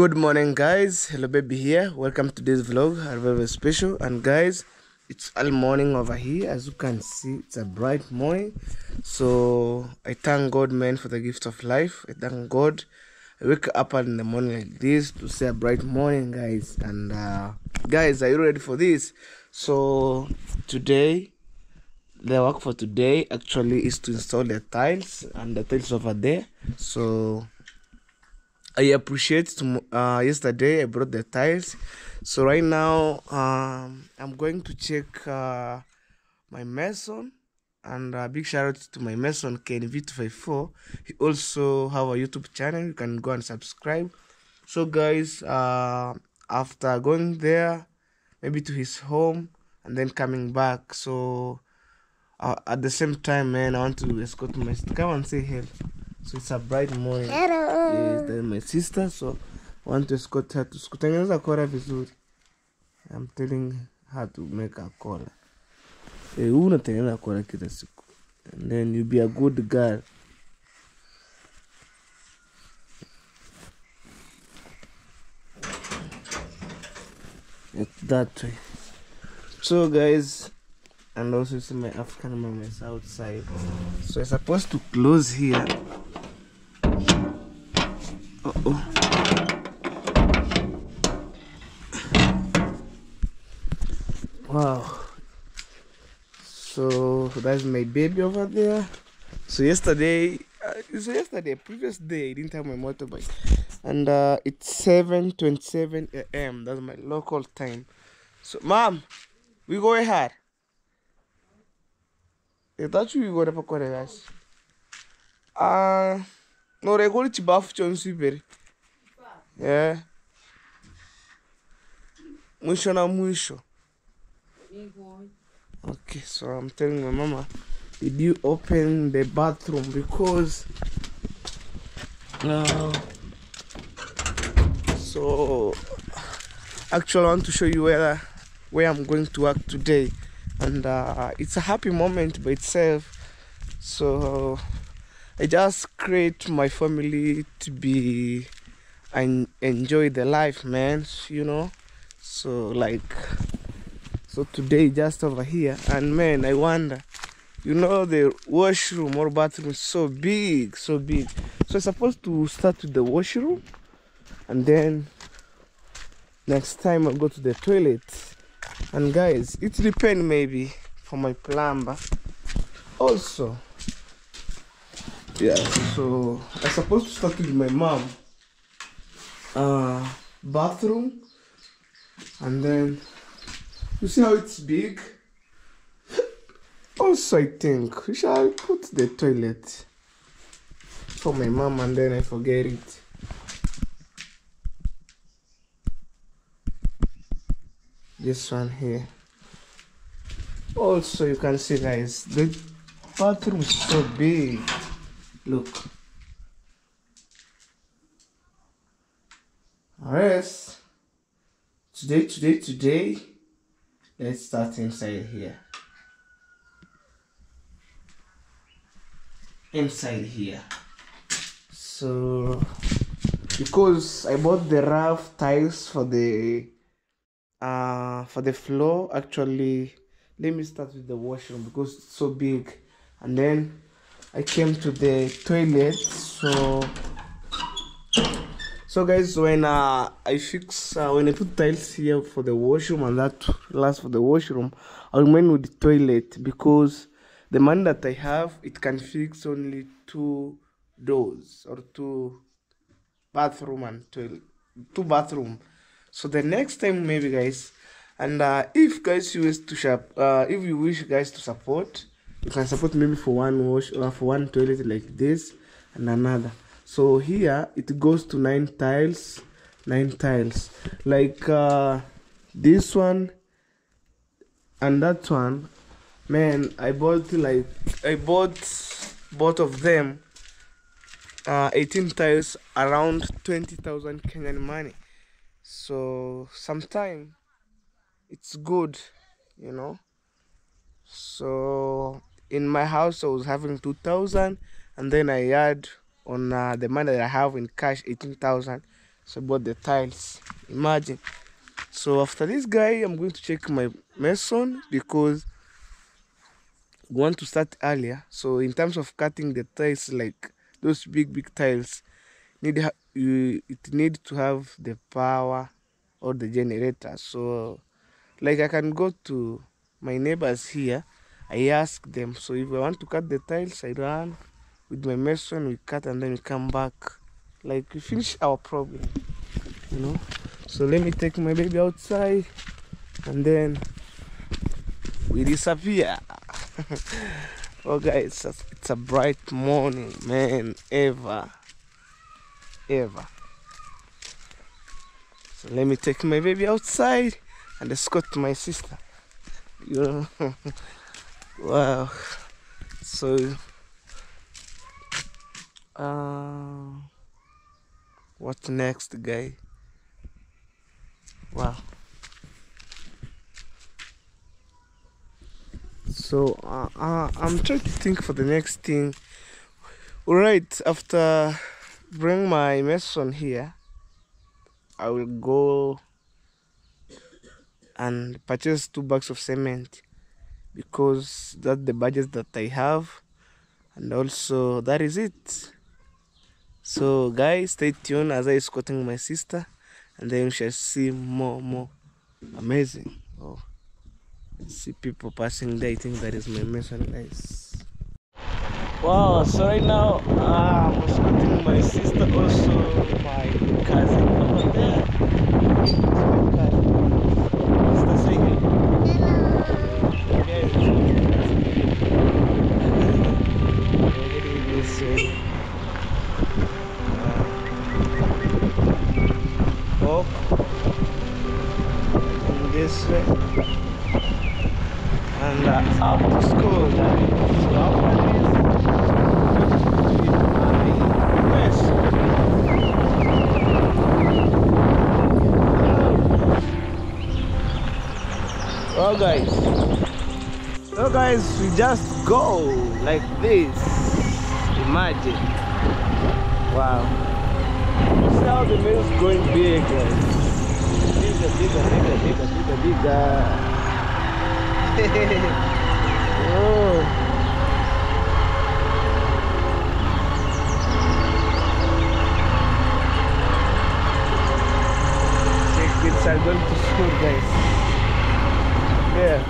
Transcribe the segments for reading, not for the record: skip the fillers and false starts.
Good morning, guys. Hello baby here. Welcome to this vlog, very special. And guys, it's early morning over here. As you can see, it's a bright morning. So I thank God, man, for the gift of life. I thank God. I wake up in the morning like this to say a bright morning, guys. And guys, are you ready for this? So today, the work for today actually is to install the tiles, and the tiles over there. So I appreciate yesterday I brought the tiles. So right now I'm going to check my mason, and a big shout out to my mason KNV254. He also have a YouTube channel. You can go and subscribe. So guys, after going there, maybe to his home and then coming back, so at the same time, man, I want to escort my sister. Come and say hello. So it's a bright morning. Hello. Yes, that's my sister. So I want to escort her to school. Tengeneza kora vizuri. I'm telling her to make a cola. Unatengeneza kora kila siku. And then you be a good girl. It's that way. So guys, and also see my African mama is outside. So I'm supposed to close here. Wow. So that's my baby over there. So yesterday So yesterday, previous day, I didn't have my motorbike, and it's 7:27 a.m. That's my local time. So, mom, we go ahead. I thought we go to Pakore, guys. No, they go to Chibafu Chonsiberi. Yeah, mwisho na mwisho. Okay, so I'm telling my mama, did you open the bathroom? Because so actually I want to show you where I'm going to work today, and it's a happy moment by itself. So I just create my family to be and enjoy the life, man, you know. So today just over here, and man, I wonder, you know, the washroom or bathroom is so big, so big. So I'm supposed to start with the washroom, and then next time I'll go to the toilet. And guys, it depends maybe for my plumber also. Yeah, so I'm supposed to start with my mom bathroom, and then you see how it's big. Also, I think we shall put the toilet for my mom, and then I forget it. This one here. Also, you can see, guys, the bathroom is so big. Look. Alright. Today, let's start inside here. Inside here. So, because I bought the rough tiles for the floor, actually, let me start with the washroom because it's so big, and then I came to the toilet. So guys, when I put tiles here for the washroom and that last for the washroom, I'll remain with the toilet because the money that I have, it can fix only 2 doors or 2 bathroom and toilet, 2 bathroom. So the next time maybe, guys, and if guys you wish to if you wish guys to support, you can support maybe for one wash or for one toilet like this and another. So here it goes to 9 tiles, like this one and that one. Man, I bought both of them 18 tiles, around 20,000 Kenyan money. So sometime it's good, you know. So in my house I was having 2,000, and then I add on the money that I have in cash 18,000. So I bought the tiles. Imagine. So after this guy, I'm going to check my mason because we want to start earlier. So in terms of cutting the tiles, like those big tiles, it need to have the power or the generator. So like I can go to my neighbors here, I ask them. So if I want to cut the tiles, I run with my mason, we cut, and then we come back, like we finish our problem, you know. So let me take my baby outside, and then we disappear. Oh guys, it's a bright morning, man, ever. So let me take my baby outside and escort my sister, you know. Wow. So what next, guy? Wow. So I'm trying to think for the next thing. Alright, after bring my mason here, I will go and purchase 2 bags of cement because that's the budget that I have, and also that is it. So guys, stay tuned as I escorting my sister, and then we shall see more amazing. Oh, see people passing there. I think that is my mason, guys. Wow, so right now I'm escorting my sister, also my cousin over there. It's my cousin. Sister, say hey. Yes. We're heading this way. Up in this way and up to school. That is so after this, well guys, we just go like this. Imagine. Wow. See how the mail is going big, guys. Bigger. Oh. Kids are going to school, guys. Yeah.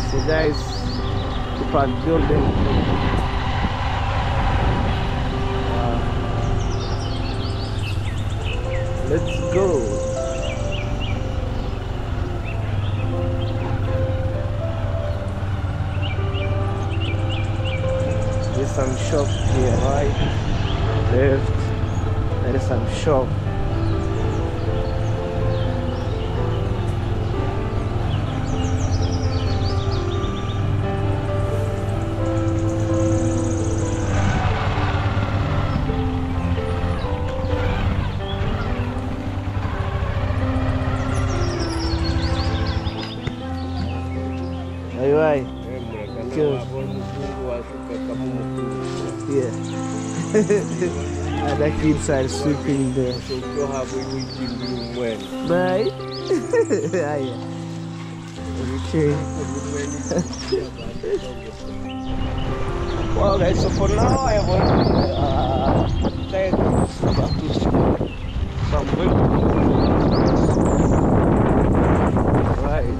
So guys, people are building. Let's go. There's some shop here, right? Left. There is some shop. Why? Yeah. Other kids are sweeping there. Bye. Okay. Well guys, so for now I want to take back to school. So I'm going to right.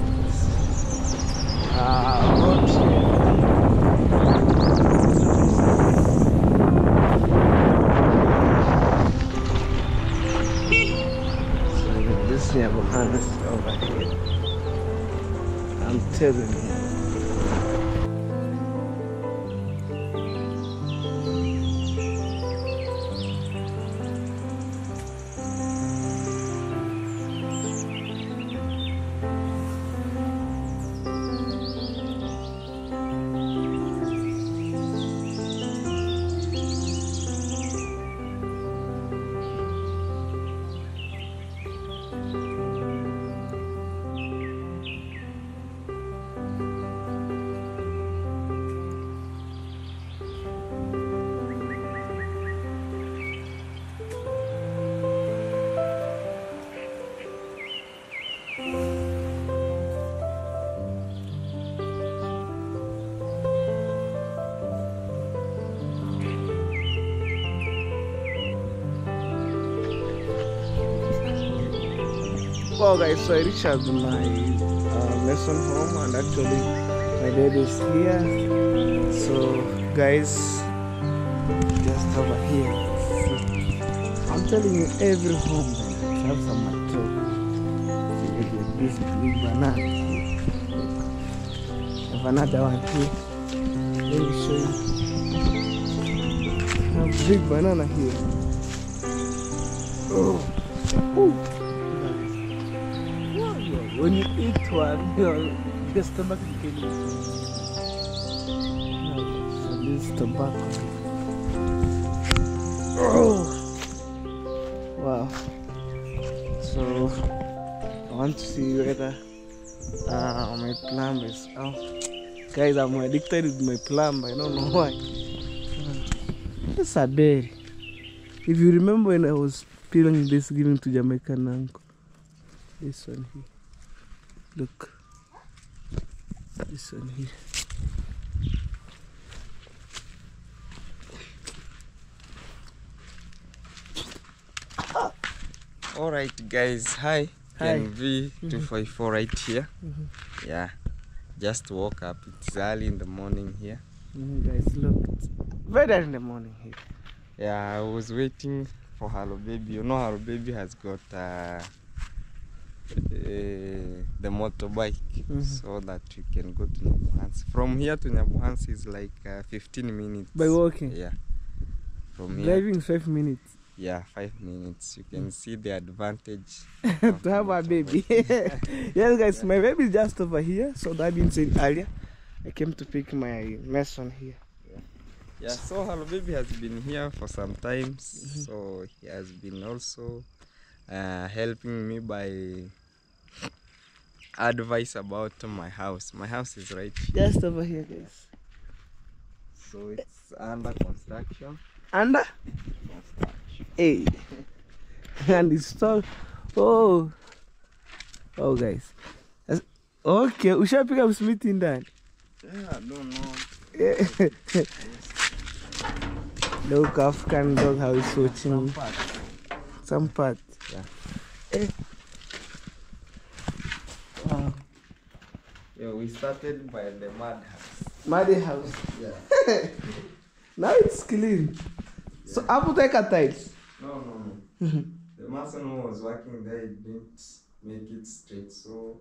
This thing over here. I'm telling you. Well guys, so I reached out to my lesson home, and actually my dad is here. So guys, just over here, see, I'm telling you, every home have some material. See, this big banana. I have another one here. Let me show you. I have a big banana here. Oh. Ooh. When you eat one, your stomach is getting. So this is tobacco. Oh, wow! So I want to see whether my plumber is out. Guys, I'm addicted with my plumber. I don't know why. It's a berry. If you remember when I was peeling this, giving to Jamaican uncle, this one here. Look. This one here. Alright guys, hi. Can be 254 right here. Yeah, just woke up. It's early in the morning here. Guys, look, it's very early in the morning here. Yeah, I was waiting for Hello Baby. You know, Hello Baby has got the motorbike, so that we can go to Nyabuhansi. From here to Nyabuhansi is like 15 minutes. By walking? Yeah. From here. Driving 5 minutes. Yeah, 5 minutes. You can see the advantage to have a baby. Yes, guys, my baby is just over here. So that being said earlier, I came to pick my mason here. Yeah, so Hello Baby has been here for some time. So he has been also helping me by advice about my house. My house is right here. Just over here, guys. So it's under construction. Under? Construction. Hey. And it's tall. Oh. Oh, guys. Okay, we shall pick up Smith in that. Yeah, I don't know. Yeah. Look, African dog how he's watching. Some part. Yeah. Wow. Yeah, we started by the mud house. Muddy house. Yeah. Now it's clean. Yeah. So I will take a tiles. No. The mason who was working there didn't make it straight, so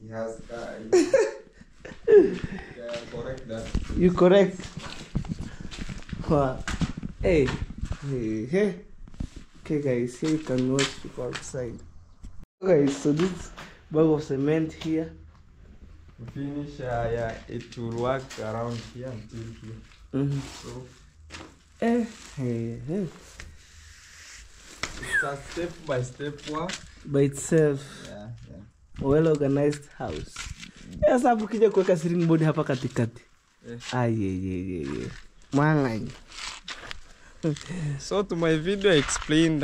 he has correct that. You correct. Wow. Hey. Okay, guys, here you can watch people outside. Okay, so this bag of cement here. We finish, it will work around here until here. So, it's a step-by-step work. By itself. Yeah. Well organized house. Yes, hapo kija kuweka ceiling board hapa katikati. Yeah. Mwangai. So to my video I explained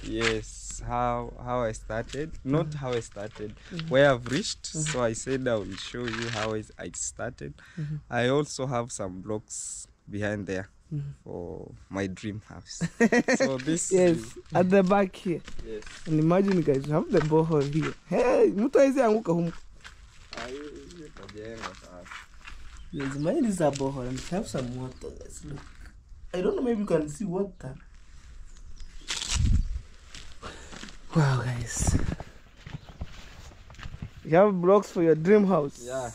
yes how I started, not how I started, where I've reached. So I said I will show you how I started. I also have some blocks behind there for my dream house. So this yes, at the back here. Yes. And imagine, guys, you have the borehole here. Hey, mtu hizi anguka humu. Yes, mine is a borehole and have some water, guys. Look. I don't know, maybe you can see water. Wow, guys. You have blocks for your dream house. Yeah.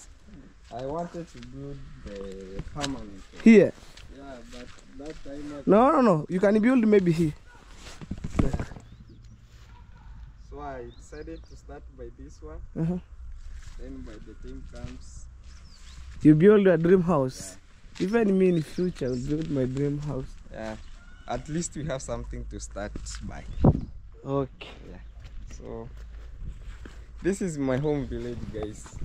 I wanted to build the permanent one. Here? Yeah, but that time... No. You can build maybe here. So I decided to start by this one. Then by the time comes... You build your dream house. Yeah. Even me in the future will build my dream house. Yeah. At least we have something to start by. Okay. Yeah. So this is my home village, guys.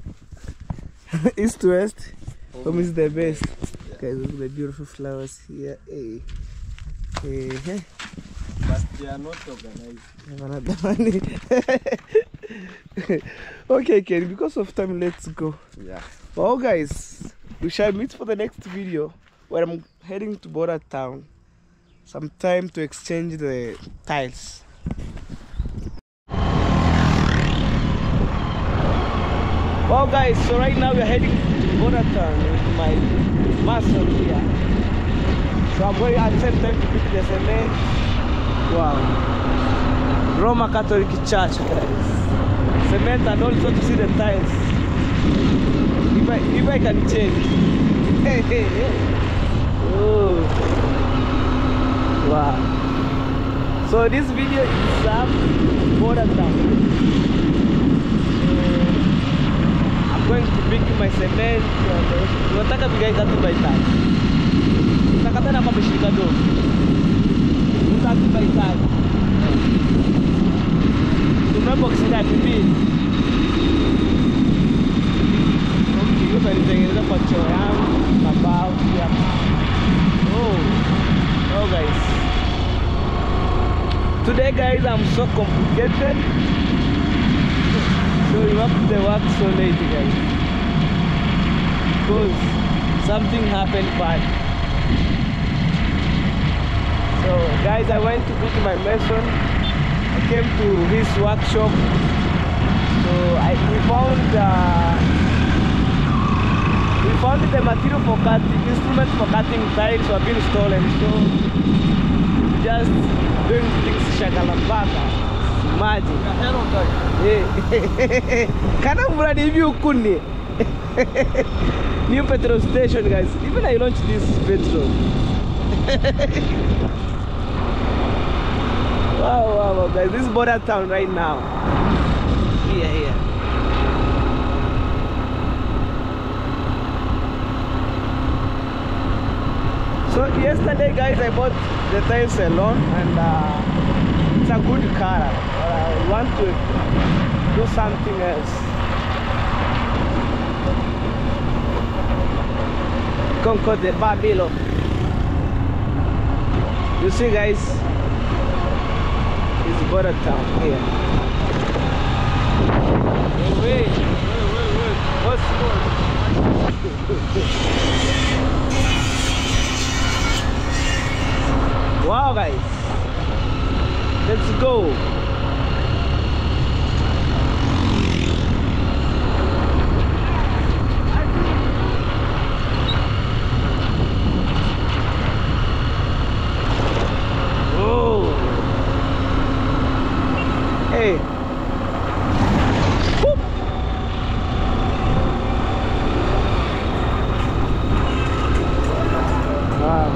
East to west. Home is the best. Yeah. Guys, look at the beautiful flowers here. Hey. But they are not organized. Okay, Ken, because of time, let's go. Yeah. Well, guys, we shall meet for the next video where I'm heading to Border Town. Some time to exchange the tiles. Well, guys, so right now we're heading to Border Town with my mason here. So I'm going at the same time to pick the cement. Wow. Roma Catholic Church, guys. Cement and also to see the tiles. If I can change. Hey. Oh. Wow. So this video is Border Town. I'm going to pick my cement. Nataka bigai tatu by tatu. Nakata na mamishika do. Tatu by tatu. Tumebox na bibi. Nitengeneza kwa choo yangu mabao pia. Oh guys, today guys I'm so complicated, so you have to work so late, guys. because something happened bad. So guys, I went to meet my mason. I came to his workshop. So we found the material for cutting, instruments for cutting tiles were being stolen. So just doing things shakalambaka. Imagine. Can I if you couldn't? New petrol station, guys. Even I launched this petrol. Wow, guys. This is border town right now. Here. So yesterday, guys, I bought the tiles alone, and it's a good car. I want to do something else. Concord the Babylon. You see, guys, it's border town here. Wait. What's wow, guys, let's go. Hey. Whoop. Wow.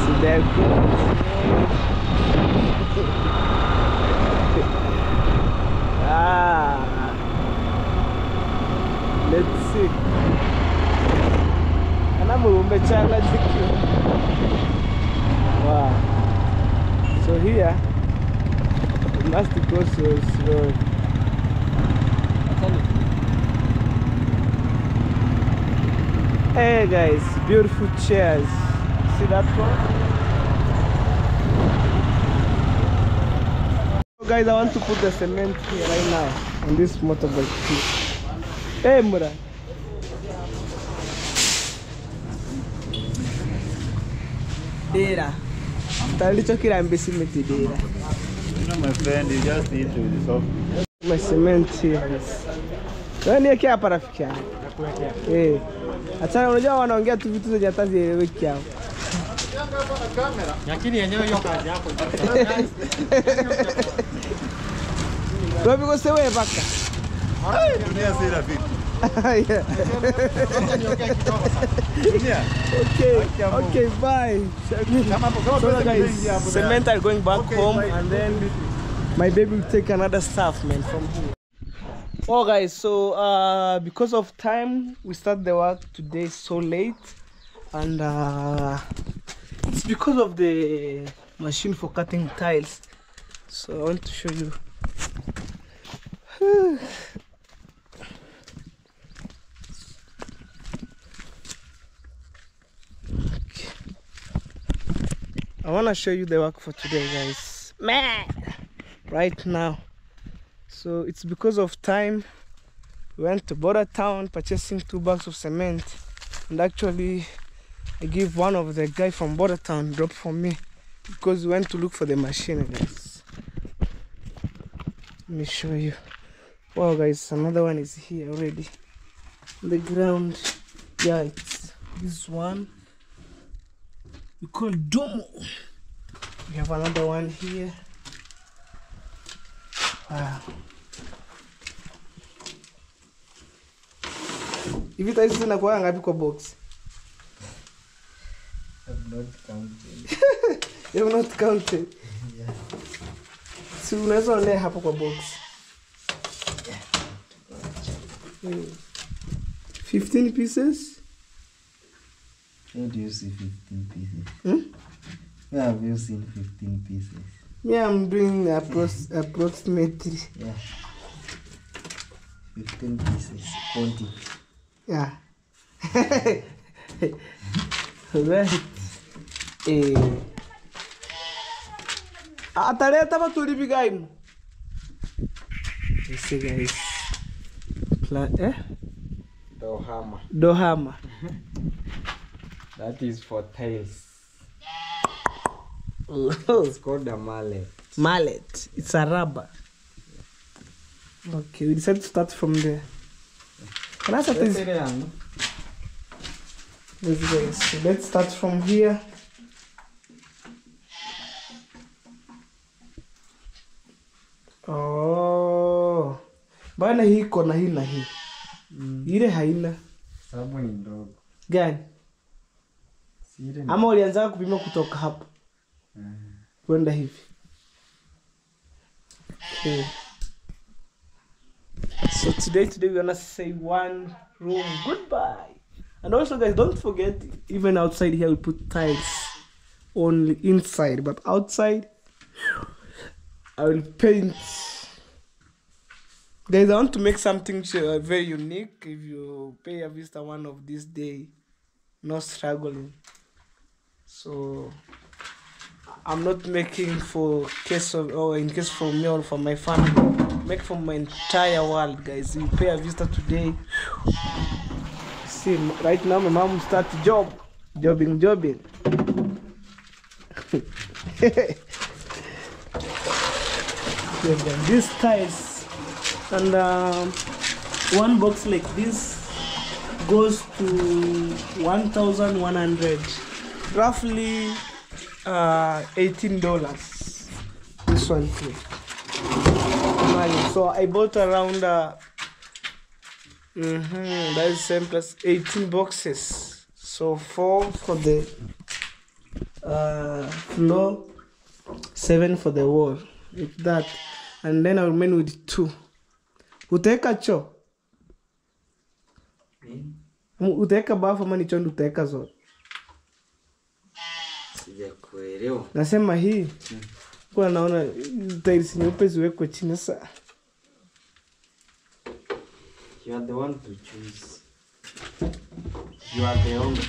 See there goes. Let's see. And I'm wow. So here we must go so slow. Hey guys, beautiful chairs. See that one? So guys, I want to put the cement here right now on this motorbike. Hey Mura. Data. My friend, you just need to resolve. My cement here. Nani yake hapa rafiki yangu? Eh. Acha unajua wanaongea tu vitu zenye hata zieleweki hapo. Lakini yenyewe hiyo kazi yako. Robi ko sewe baka. Dunia si rafiki. Okay, bye. So guys, cement are going back home, and then my baby will take another stuff, man, from here. Oh guys, so because of time, we start the work today so late, and it's because of the machine for cutting tiles. So I want to show you. I want to show you the work for today, guys. Man, right now. So it's because of time. We went to border town purchasing 2 bags of cement, and actually I give one of the guy from border town drop for me because we went to look for the machine, guys. Let me show you. Wow, guys, another one is here already on the ground. Yeah, it's this one. We call Domo. We have another one here. Wow. If it is in a car, I'm box. I've not counted. You have not counted? Yeah. So let's only have a box. 15 pieces? How do you see 15 pieces? Where have you seen 15 pieces? Yeah, I'm doing approximately. Yeah. 15 pieces. Quantity. Yeah. Right. Ataleta batuli bigaimu. You see, guys. Door Dohama. hammer. That is for tiles. Oh. It's called a mallet. Mallet. It's a rubber. Okay, we decided to start from there. Can I start this? Yes, guys. So let's start from here. Oh. Bana hii kona hii na hii. Ile haina. Sababu ni ndogo. Gani? Ama ulianza kupima kutoka hapo? Kwenda hivi. Okay. So today we're gonna say one room goodbye. And also, guys, don't forget, even outside here we put tiles only inside, but outside I will paint. Guys, I want to make something very unique. If you pay a visit one of these days, no struggling. So I'm not making for case of or in case for me or for my family. Make for my entire world, guys. You pay a visit today. See, right now my mom start jobbing. These tiles and one box like this goes to 1,100, roughly $18. This one too. So I bought around that is same plus 18 boxes. So 4 for the floor, 7 for the wall, like that, and then I'll remain with 2. Utaweka choo? Utaweka bafu ama ni choo ndio utaweka zote? Sijakuelewa. Nasema hii. Kwa naona tiles nyeupe ziwekwe chini sasa. You are the one to choose. You are the owner.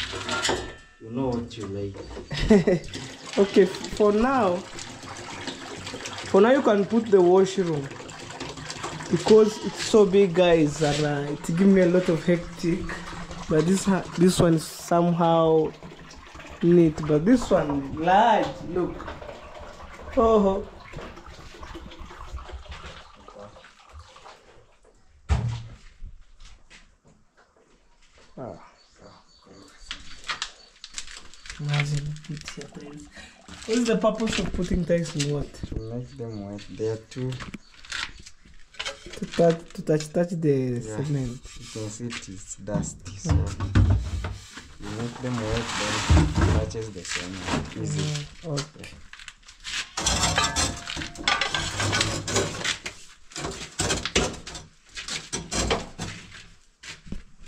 You know what you like. Okay, for now you can put the washroom. Because it's so big, guys, and it gives me a lot of hectic. But this one is somehow neat. But this one large. Look. Oh. Wow. Imagine it here. What is the purpose of putting tiles in what? To make them wet. They are too. To touch the cement. You can see it is dusty, so you make them wet, then it touches the cement easily. Okay.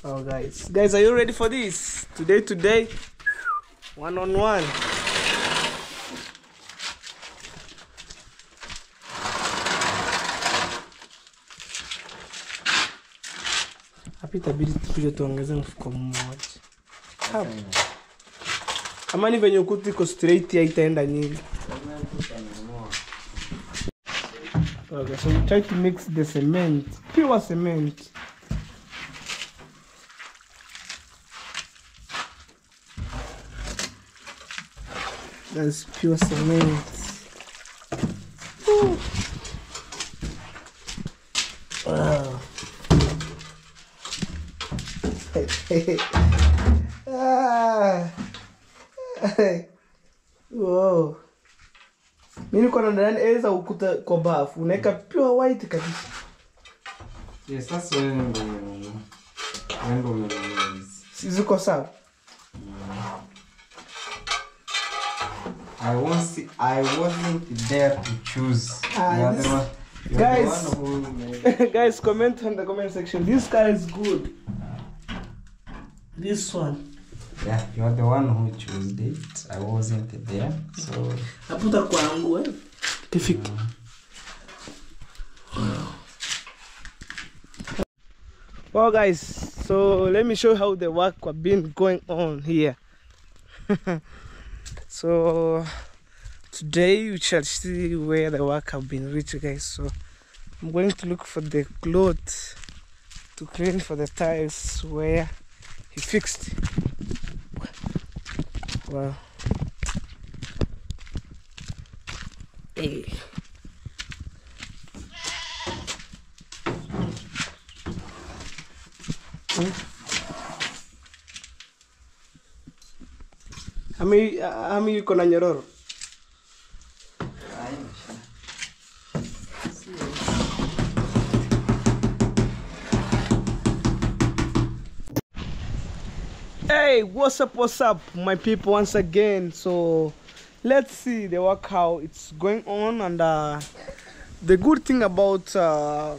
Oh, guys, are you ready for this? Today, one-on-one. Hapa itabidi tupige tuongeze mfuko mmoja. Hapa. Amani venye ukuti iko straight haitaenda nyingi. Okay, so we try to mix the cement, pure cement. That's pure cement. Ooh. Wow. Wow. Mimi niko na ndani eza ukuta kwa bafu, unaweka pure white kabisa. Yes, that's when Ziko sawa. I wasn't there to choose. Guys, comment on the comment section. This guy is good. This one. Yeah, you are the one who chose it. I wasn't there, so. Naputa kwangu Perfect. Well, guys, so let me show you how the work has been going on here. So today we shall see where the work have been reached, guys. So I'm going to look for the cloth to clean for the tiles where he fixed. Wow. Hey. Ami yuko na nyororo. Hey, what's up my people once again. So let's see the work how it's going on, and the good thing about to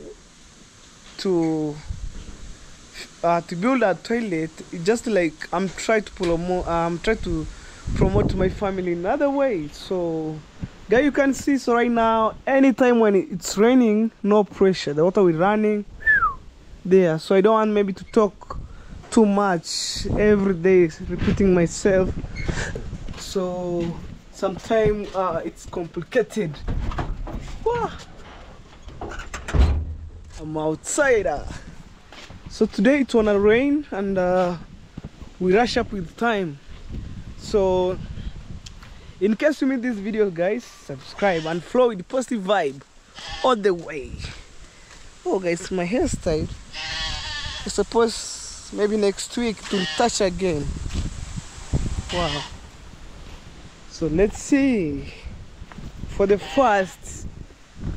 build a toilet is just like I'm trying to promote my family in another way. So guys, you can see, so right now anytime when it's raining, no pressure, the water will running there. So I don't want maybe to talk too much every day, repeating myself. So sometimes it's complicated. Wow. I'm outside. So today it's gonna rain, and we rush up with time. So in case you made this video, guys, subscribe and flow with the positive vibe all the way. Oh guys, my hairstyle, I suppose maybe next week to touch again. Wow. So let's see for the first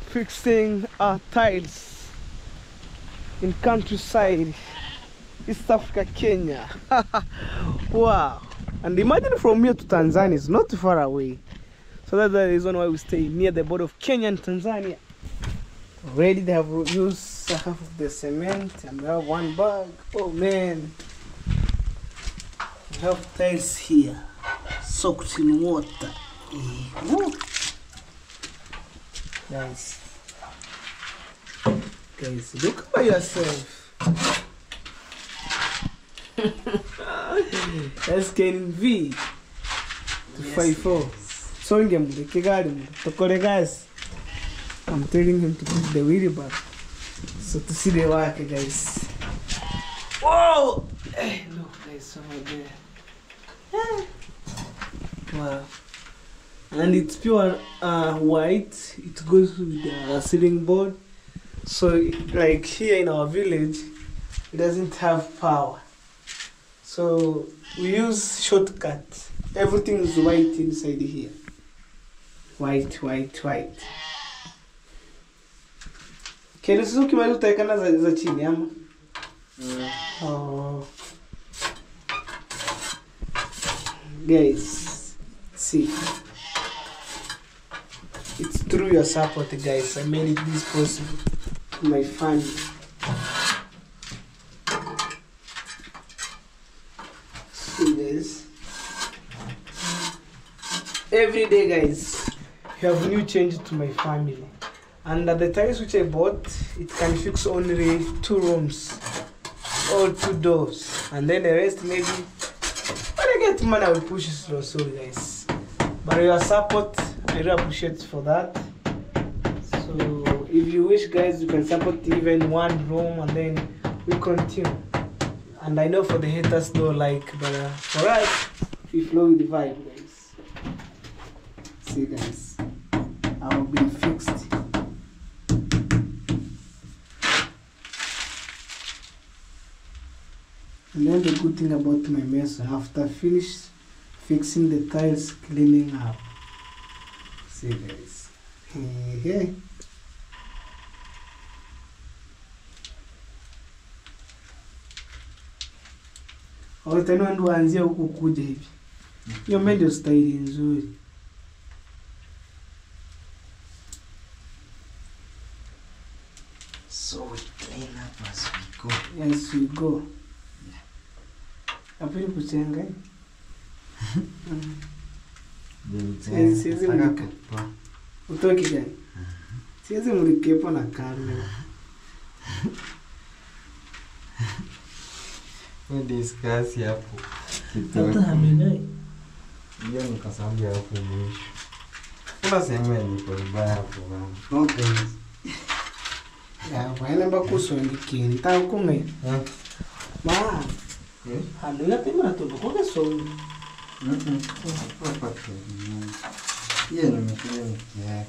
fixing our tiles in countryside, East Africa, Kenya. Wow. And imagine from here to Tanzania is not too far away. So that's the reason why we stay near the border of Kenya and Tanzania. Already they have used half of the cement, and we have one bag. Oh man, we have tiles here soaked in water. Guys, look by yourself. That's getting V to 5-4. So guys, I'm telling him to put the wheelie back. So to see the work, guys. Whoa! Hey, look guys, over there. Wow. And it's pure white. It goes with the ceiling board. So like here in our village, it doesn't have power. So we use shortcut. Everything is white inside here. White. Kile sisi ukimaliza utaekana za chini ama? Oh. Guys, see. It's through your support, guys. I made it this possible to my family. See guys. Every day, guys, you have new changes to my family. And the tiles which I bought, it can fix only 2 rooms or 2 doors, and then the rest maybe when I get money I will push it slow. Sorry guys, but your support I really appreciate for that. So if you wish, guys, you can support even 1 room, and then we continue. And I know for the haters don't like, but for us we flow with the vibe, guys. See guys, I will be fixed. And then the good thing about my mason, after finish fixing the tiles, cleaning up. See guys. Hey. Tena ndo anzia huku kuja hivi. Hiyo ndio style nzuri. So we clean up as we go. Yes, we go. Apili kuchenga. Siwezi mlika. Utoki gani? Siwezi mlikepo na kamera. We discuss hapo. Hata hamenai. Hiyo ni kwa sababu ya hapo mwisho. Kuna sehemu ya niko vibaya hapo bana. No thanks. Ya, wena bakusonga kini ta kunge. Ma. Hanu ya tema to ko ke so. Yeye nimekuja nikia.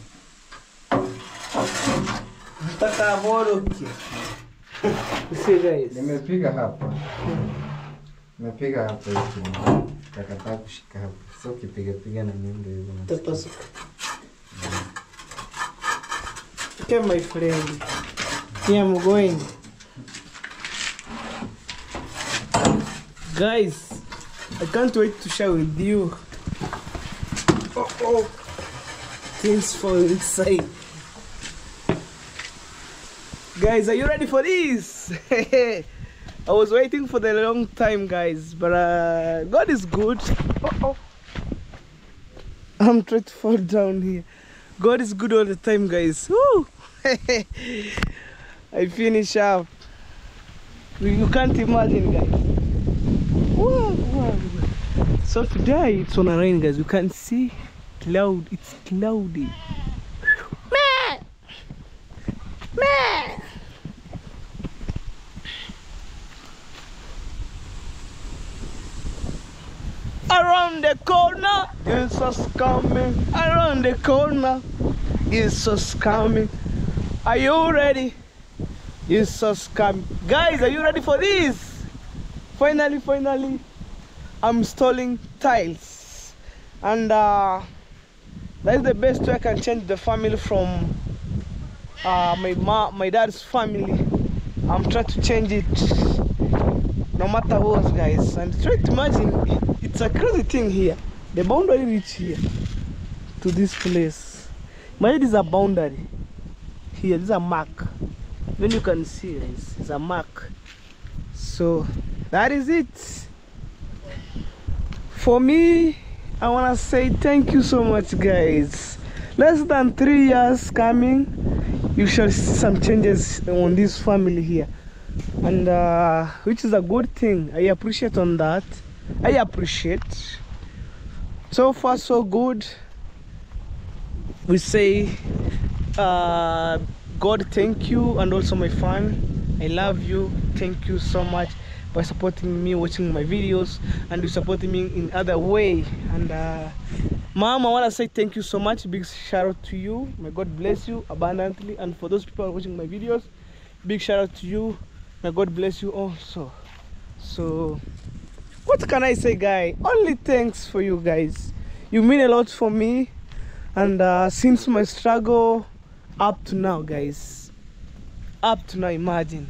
Nataka boro kia. See guys. Nimepiga hapa. Nimepiga hapa hivi. Takataka kushika hapa. Sio kipiga na nyundo hivyo. Tapasuka. Okay, my friend. Here I'm going. Guys, I can't wait to share with you. Oh. Things fall inside. Guys, are you ready for this? I was waiting for the long time, guys, but God is good. I'm trying to fall down here. God is good all the time, guys. Woo! I finish up. You can't imagine, guys. Wow. So today it's gonna rain, guys. You can see cloud. It's cloudy. Around the corner, it's just coming. Around the corner, it's just coming. Are you ready? It's just coming. Guys, are you ready for this? Finally, I'm installing tiles. And that's the best way I can change the family from my dad's family. I'm trying to change it no matter what, guys. And try to imagine, it's a crazy thing here. The boundary reach here to this place. Imagine this is a boundary. Here, this is a mark. Then you can see, guys, it's a mark. So that is it. For me, I wanna say thank you so much, guys. Less than 3 years coming, you shall see some changes on this family here, and which is a good thing. I appreciate on that. I appreciate. So far so good. We say God thank you, and also my fan, I love you. Thank you so much by supporting me, watching my videos, and you supporting me in other way. And Mom, I want to say thank you so much. Big shout out to you. May God bless you abundantly. And for those people watching my videos, big shout out to you. May God bless you also. So what can I say, guys? Only thanks for you guys. You mean a lot for me, and since my struggle up to now, guys, up to now, imagine,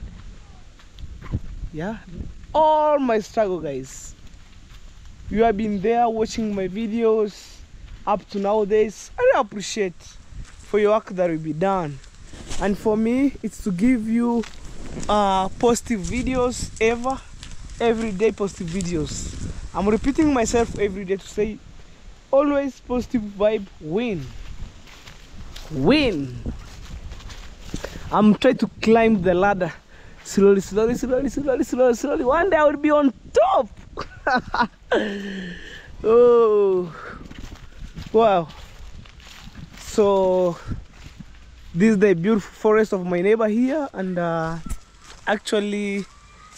yeah, all my struggle, guys, you have been there watching my videos up to nowadays. I really appreciate for your work that will be done, and for me it's to give you positive videos, everyday positive videos. I'm repeating myself every day to say always positive vibe win. I'm trying to climb the ladder slowly. One day I will be on top. Oh wow. So this is the beautiful forest of my neighbor here, and actually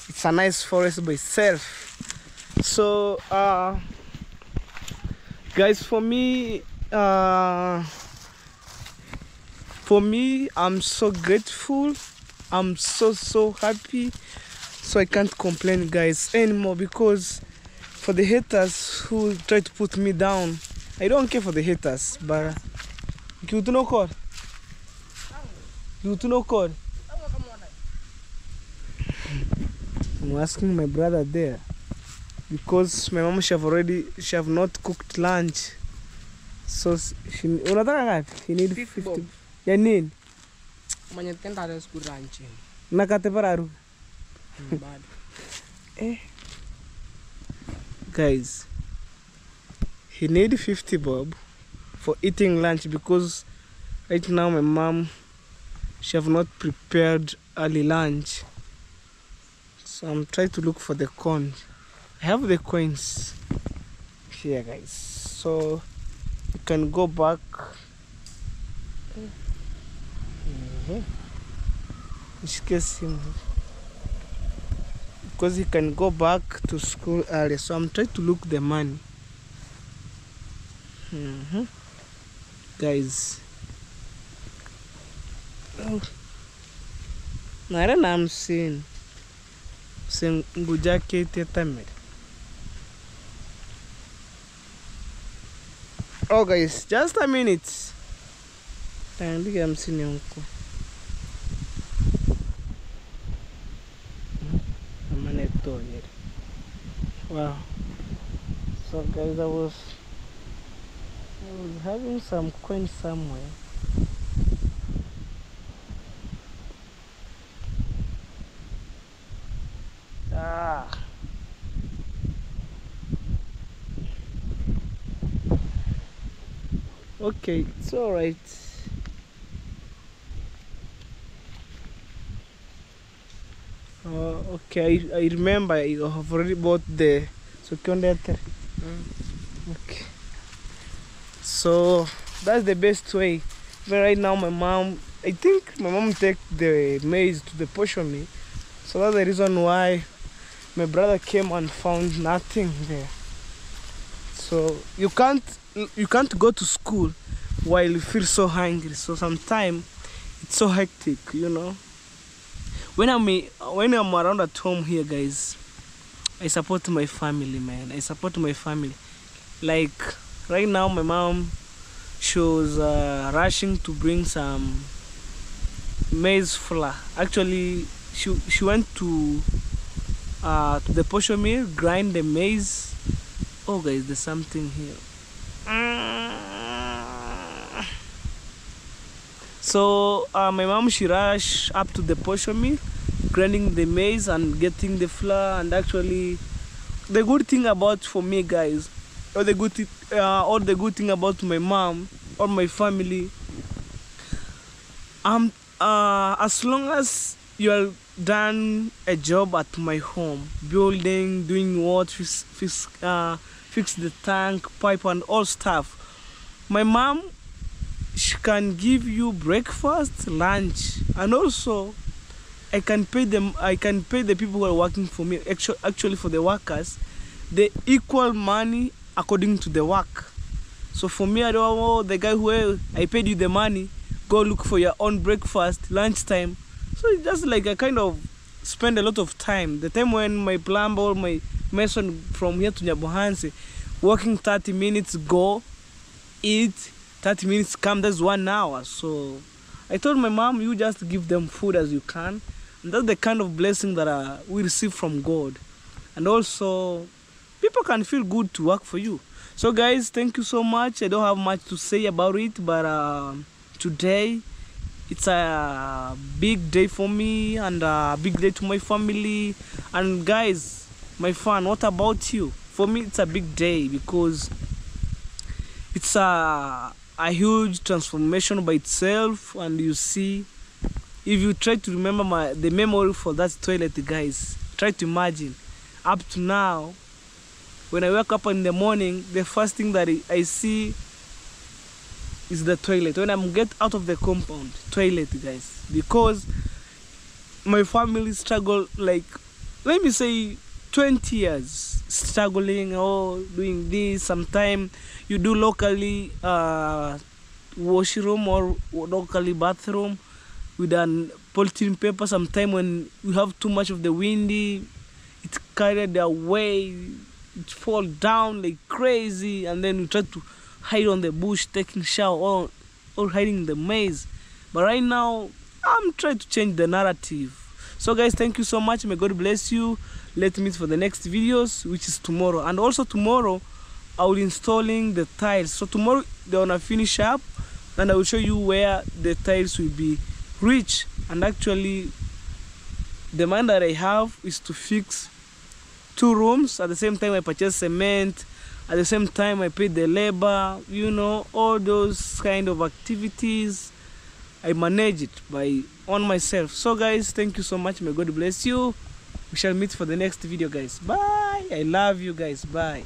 it's a nice forest by itself. So guys, for me I'm so grateful. I'm so happy. So I can't complain, guys, anymore, because for the haters who try to put me down, I don't care for the haters. But you to know code. I'm asking my brother there, because my mom she have not cooked lunch. So she unataka ngapi? She need 50. Ya nini? Mwenye tenda resku ranchi. Nakate pararu. Bad. Guys, he need 50 bob for eating lunch, because right now my mom she have not prepared early lunch. So I'm trying to look for the coins. I have the coins here, guys, so you can go back. nishike simu because he can go back to school early, so I'm trying to look the money. Guys, oh, nare na hamsini nguja kete tamere. Oh guys, just a minute. Taandika hamsini huko. Wow. So guys, I was having some coin somewhere. Okay, it's all right. Okay, I remember I have already bought the okay. So that's the best way. But right now I think my mom take the maize to the portion me. So that's the reason why my brother came and found nothing there. So you can't go to school while you feel so hungry. So sometimes it's so hectic, you know. When I'm around at home here, guys, I support my family, man. I support my family. Like right now, my mom, she was rushing to bring some maize flour. Actually, she went to the portion mill, grind the maize. Oh, guys, there's something here. So my mom, she rushed up to the portion mill, grinding the maize and getting the flour. And actually, the good thing about for me, guys, or the good thing about my mom or my family, as long as you are done a job at my home, building, doing what, fix the tank, pipe, and all stuff, my mom, she can give you breakfast, lunch, and also I can pay the people who are working for me, actually for the workers, the equal money according to the work. So for me, I don't know the guy who I paid you the money, go look for your own breakfast, lunchtime. So it's just like I kind of spend a lot of time. The time when my plumber or my mason from here to Nyabohansi, working 30 minutes, go, eat, 30 minutes come, that's 1 hour. So I told my mom, you just give them food as you can. And that's the kind of blessing that we receive from God. And also, people can feel good to work for you. So guys, thank you so much. I don't have much to say about it, but today, it's a big day for me and a big day to my family. And guys, my fan, what about you? For me, it's a big day because it's a huge transformation by itself. And you see, if you try to remember the memory for that toilet, guys, try to imagine up to now, when I wake up in the morning, the first thing that I see is the toilet. When I get out of the compound, toilet, guys, because my family struggled, like, let me say 20 years struggling, doing this. Sometimes you do locally washroom or locally bathroom with an polythene paper. Sometimes when you have too much of the windy, it's carried away, it fall down like crazy, and then you try to hide on the bush, taking shower, or hiding in the maze. But right now, I'm trying to change the narrative. So guys, thank you so much. May God bless you. Let's meet for the next videos, which is tomorrow. And also tomorrow, I will installing the tiles. So tomorrow, they're gonna finish up, and I will show you where the tiles will be reached. And actually, the money that I have is to fix 2 rooms. At the same time, I purchase cement. At the same time, I pay the labor, you know, all those kind of activities. I manage it on myself. So guys, thank you so much. May God bless you. We shall meet for the next video, guys. Bye. I love you guys. Bye.